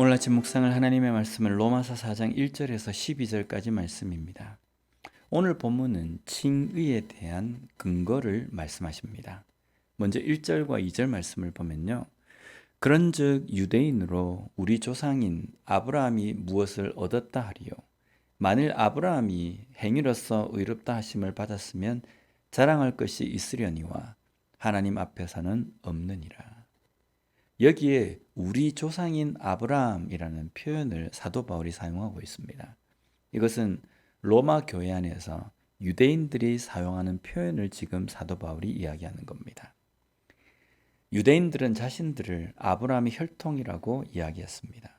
오늘 아침 묵상을 하나님의 말씀은 로마서 4장 1절에서 12절까지 말씀입니다. 오늘 본문은 칭의에 대한 근거를 말씀하십니다. 먼저 1절과 2절 말씀을 보면요. 그런즉 유대인으로 우리 조상인 아브라함이 무엇을 얻었다 하리요. 만일 아브라함이 행위로서 의롭다 하심을 받았으면 자랑할 것이 있으려니와 하나님 앞에서는 없느니라. 여기에 우리 조상인 아브라함이라는 표현을 사도 바울이 사용하고 있습니다. 이것은 로마 교회 안에서 유대인들이 사용하는 표현을 지금 사도 바울이 이야기하는 겁니다. 유대인들은 자신들을 아브라함의 혈통이라고 이야기했습니다.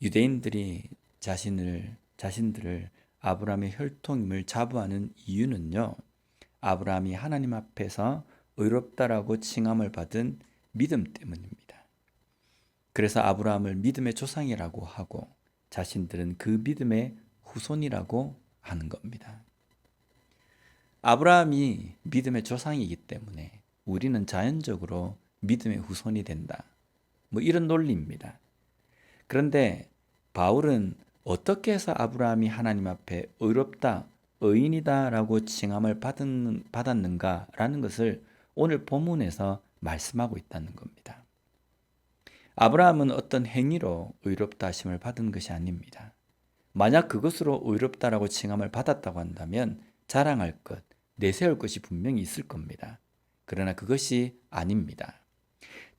유대인들이 자신들을 아브라함의 혈통임을 자부하는 이유는요. 아브라함이 하나님 앞에서 의롭다라고 칭함을 받은 믿음 때문입니다. 그래서 아브라함을 믿음의 조상이라고 하고 자신들은 그 믿음의 후손이라고 하는 겁니다. 아브라함이 믿음의 조상이기 때문에 우리는 자연적으로 믿음의 후손이 된다. 이런 논리입니다. 그런데 바울은 어떻게 해서 아브라함이 하나님 앞에 의롭다, 의인이다 라고 칭함을 받았는가라는 것을 오늘 본문에서 말씀하고 있다는 겁니다. 아브라함은 어떤 행위로 의롭다 하심을 받은 것이 아닙니다. 만약 그것으로 의롭다라고 칭함을 받았다고 한다면 자랑할 것, 내세울 것이 분명히 있을 겁니다. 그러나 그것이 아닙니다.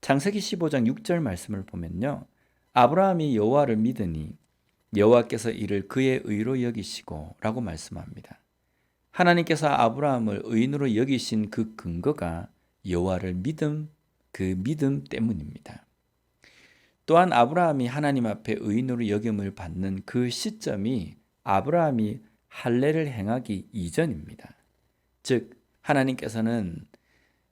창세기 15장 6절 말씀을 보면요. 아브라함이 여호와를 믿으니 여호와께서 이를 그의 의로 여기시고 라고 말씀합니다. 하나님께서 아브라함을 의인으로 여기신 그 근거가 여호와를 그 믿음 때문입니다. 또한 아브라함이 하나님 앞에 의인으로 여김을 받는 그 시점이 아브라함이 할례를 행하기 이전입니다. 즉 하나님께서는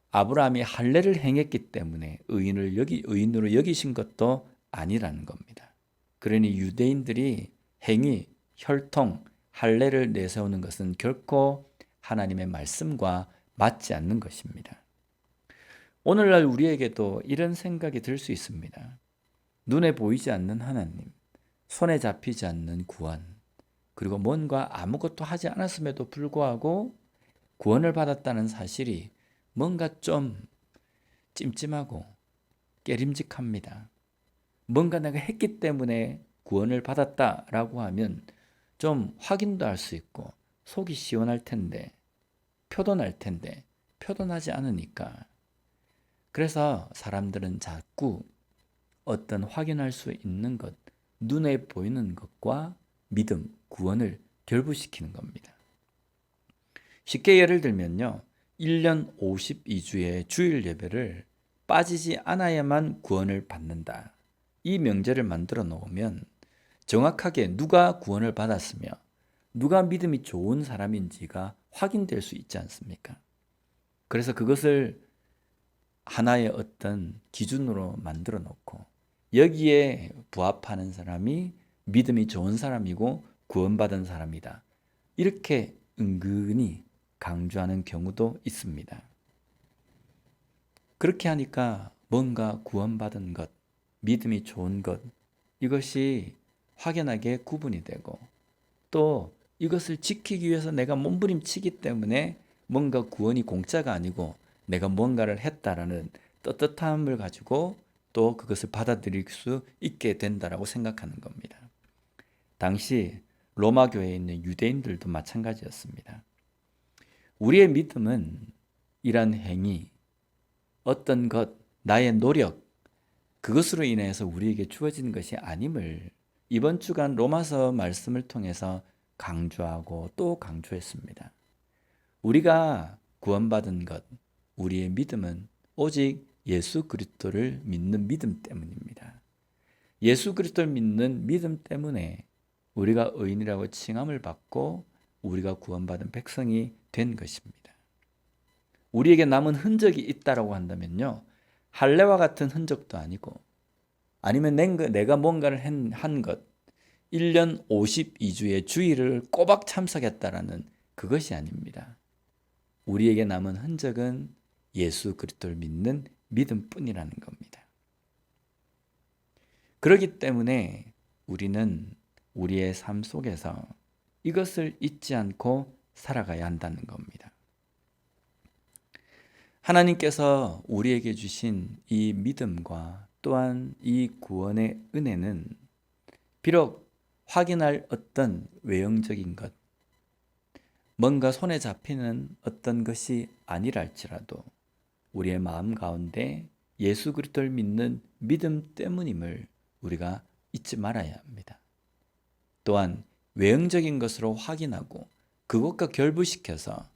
아브라함이 할례를 행했기 때문에 의인으로 여기신 것도 아니라는 겁니다. 그러니 유대인들이 행위, 혈통, 할례를 내세우는 것은 결코 하나님의 말씀과 맞지 않는 것입니다. 오늘날 우리에게도 이런 생각이 들 수 있습니다. 눈에 보이지 않는 하나님, 손에 잡히지 않는 구원, 그리고 뭔가 아무것도 하지 않았음에도 불구하고 구원을 받았다는 사실이 뭔가 좀 찜찜하고 깨림직합니다. 뭔가 내가 했기 때문에 구원을 받았다라고 하면 좀 확인도 할 수 있고 속이 시원할 텐데, 표도 날 텐데 표도 나지 않으니까. 그래서 사람들은 자꾸 어떤 확인할 수 있는 것, 눈에 보이는 것과 믿음, 구원을 결부시키는 겁니다. 쉽게 예를 들면요. 1년 52주의 주일 예배를 빠지지 않아야만 구원을 받는다. 이 명제를 만들어 놓으면 정확하게 누가 구원을 받았으며 누가 믿음이 좋은 사람인지가 확인될 수 있지 않습니까? 그래서 그것을 하나의 어떤 기준으로 만들어 놓고 여기에 부합하는 사람이 믿음이 좋은 사람이고 구원받은 사람이다. 이렇게 은근히 강조하는 경우도 있습니다. 그렇게 하니까 뭔가 구원받은 것, 믿음이 좋은 것, 이것이 확연하게 구분이 되고 또 이것을 지키기 위해서 내가 몸부림치기 때문에 뭔가 구원이 공짜가 아니고 내가 뭔가를 했다라는 떳떳함을 가지고 또 그것을 받아들일 수 있게 된다라고 생각하는 겁니다. 당시 로마 교회에 있는 유대인들도 마찬가지였습니다. 우리의 믿음은 이런 행위, 어떤 것, 나의 노력, 그것으로 인해서 우리에게 주어진 것이 아님을 이번 주간 로마서 말씀을 통해서 강조하고 또 강조했습니다. 우리가 구원받은 것, 우리의 믿음은 오직 예수 그리스도를 믿는 믿음 때문입니다. 예수 그리스도를 믿는 믿음 때문에 우리가 의인이라고 칭함을 받고 우리가 구원받은 백성이 된 것입니다. 우리에게 남은 흔적이 있다라고 한다면요. 할례와 같은 흔적도 아니고 아니면 내가 뭔가를 한 것, 1년 52주의 주일을 꼬박 참석했다라는 그것이 아닙니다. 우리에게 남은 흔적은 예수 그리스도를 믿는 믿음뿐이라는 겁니다. 그렇기 때문에 우리는 우리의 삶 속에서 이것을 잊지 않고 살아가야 한다는 겁니다. 하나님께서 우리에게 주신 이 믿음과 또한 이 구원의 은혜는 비록 확인할 어떤 외형적인 것, 뭔가 손에 잡히는 어떤 것이 아니라 할지라도 우리의 마음 가운데 예수 그리스도를 믿는 믿음 때문임을 우리가 잊지 말아야 합니다. 또한 외형적인 것으로 확인하고 그것과 결부시켜서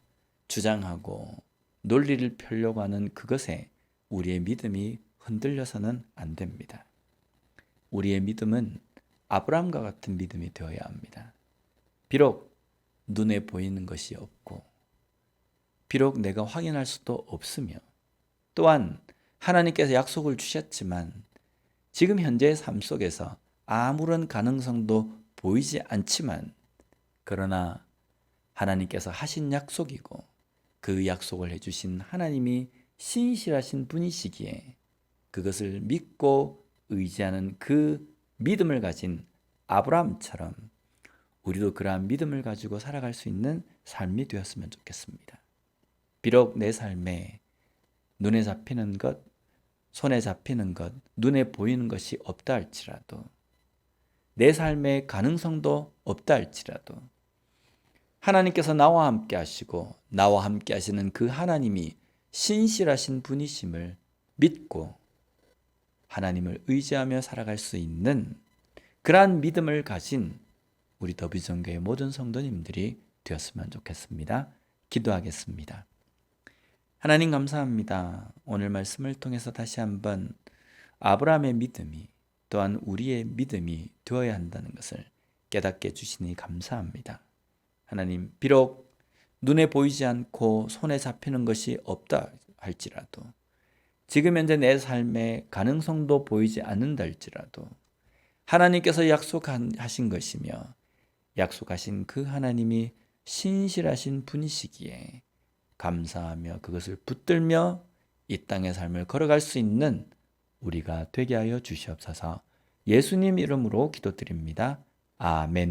주장하고 논리를 펴려고 하는 그것에 우리의 믿음이 흔들려서는 안 됩니다. 우리의 믿음은 아브라함과 같은 믿음이 되어야 합니다. 비록 눈에 보이는 것이 없고 비록 내가 확인할 수도 없으며 또한 하나님께서 약속을 주셨지만 지금 현재의 삶 속에서 아무런 가능성도 보이지 않지만 그러나 하나님께서 하신 약속이고 그 약속을 해주신 하나님이 신실하신 분이시기에 그것을 믿고 의지하는 그 믿음을 가진 아브라함처럼 우리도 그러한 믿음을 가지고 살아갈 수 있는 삶이 되었으면 좋겠습니다. 비록 내 삶에 눈에 잡히는 것, 손에 잡히는 것, 눈에 보이는 것이 없다 할지라도 내 삶의 가능성도 없다 할지라도 하나님께서 나와 함께 하시고 나와 함께 하시는 그 하나님이 신실하신 분이심을 믿고 하나님을 의지하며 살아갈 수 있는 그러한 믿음을 가진 우리 더비전교회 모든 성도님들이 되었으면 좋겠습니다. 기도하겠습니다. 하나님 감사합니다. 오늘 말씀을 통해서 다시 한번 아브라함의 믿음이 또한 우리의 믿음이 되어야 한다는 것을 깨닫게 해주시니 감사합니다. 하나님, 비록 눈에 보이지 않고 손에 잡히는 것이 없다 할지라도 지금 현재 내 삶의 가능성도 보이지 않는다 할지라도 하나님께서 약속하신 것이며 약속하신 그 하나님이 신실하신 분이시기에 감사하며 그것을 붙들며 이 땅의 삶을 걸어갈 수 있는 우리가 되게 하여 주시옵소서. 예수님 이름으로 기도드립니다. 아멘.